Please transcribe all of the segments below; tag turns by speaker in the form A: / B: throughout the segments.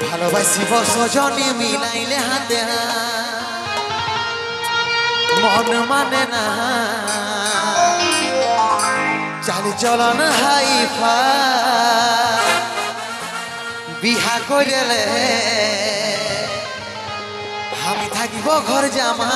A: ভালোবাসিব সজনী মিলাইলে হাতে মন মানে না চালি চলন হাইফা বিহা করিলে আমি থাকিব ঘর জামা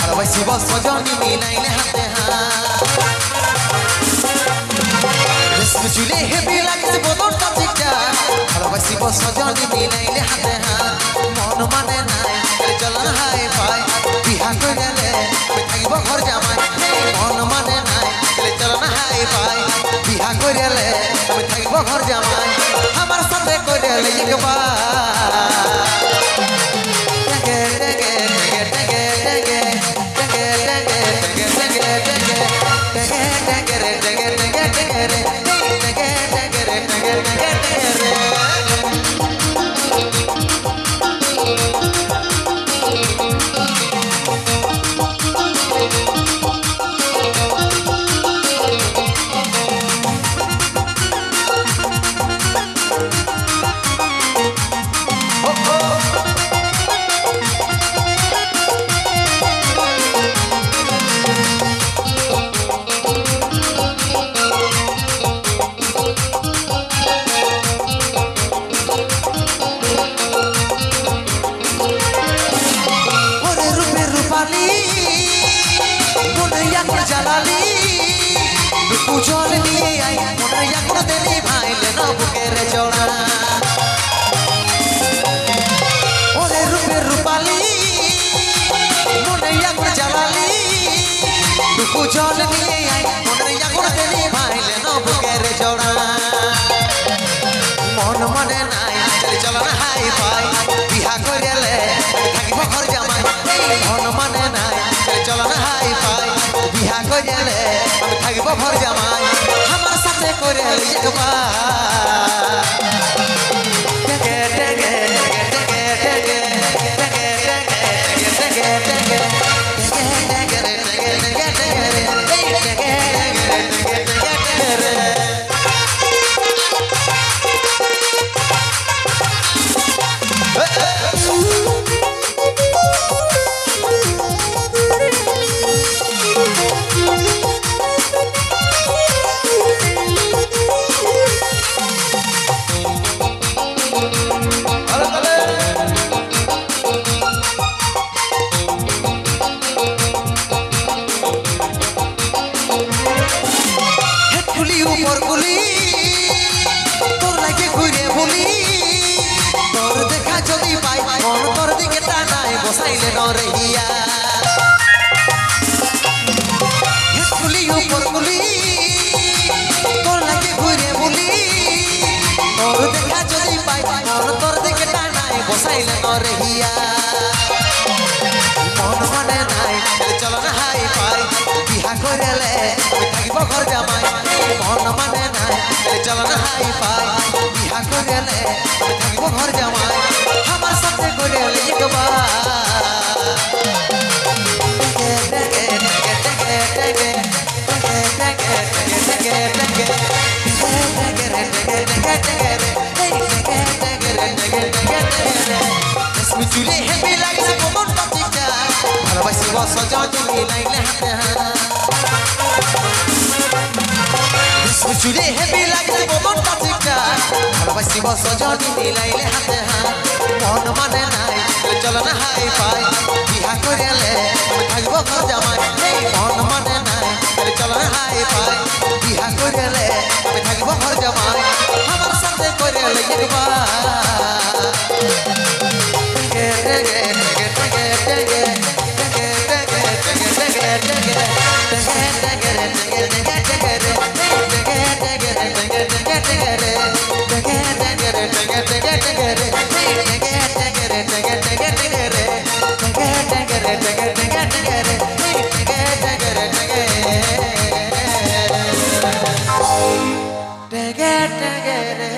A: ভালোবাসিব সজনী মিলাইলে হাতে রেশমি চুলে হেবি লাগিছে বদনটা ঠিকটা ভালোবাসিব সজনী মিলাইলে হাতে মন মানে নাই চলন হাই পাই বিহা করিলে আমি থাকিব ঘর জামাই মন মানে নাই চলন হাই পাই বিহা করিলে আমি থাকিব ঘর জামাই আমার সাথে করিলে একবার জ্বালালি উজল নিয়ে আই মনে এখন দেলি ভাইলে না বুকের জোড়া ওরে রূপের রূপালি মনে এখন জ্বালালি উজল নিয়ে আই মনে এখন দেলি ভাইলে না বুকের জোড়া মন মনে নাই চলন হাই পাই বিহা করিলে থাকিব ঘর জামাই মন মানে নাই চলন হাই পাই বিহা করিলে আমি থাকিব ঘর জামাই আমার সাথে করিলে একবার তোর লাগে ঘুরে বলি তোর দেখা যদি পাই মন তোর দিকে টানায় বসাইলে নরহিয়া হেটুলি উপর গুলি তোর লাগে ঘুরে বলি তোর দেখা যদি পাই মন তোর দিকে টানায় বসাইলে নরহিয়া মন মানে নাই চলন হাই পাই বিহা করিলে থাকিব ঘর জামাই মন মানে নাই চলন হাই পাই বিহা করিলে থাকিব ঘর জামাই আমার সাথে করিলে একবার রেশমি চুলে হেবি লাগিছে বদনটা ঠিকটা ভালোবাসিব সজনী মিলাইলে হাতে রেশমি চুলে হেবি লাগিছে বদনটা ঠিকটা ভালোবাসিব সজনী মিলাইলে হাতে মন মানে নাই চলন হাই পাই বিহা করিলে আমি থাকিব ঘর জামাই মন মানে নাই চলন হাই পাই বিহা করিলে আমি থাকিব ঘর জামাই আমার সাথে করিলে একবার Get টেগে টেগে টেগে রে টেগে টেগে রে টেগে টেগে টেগে রে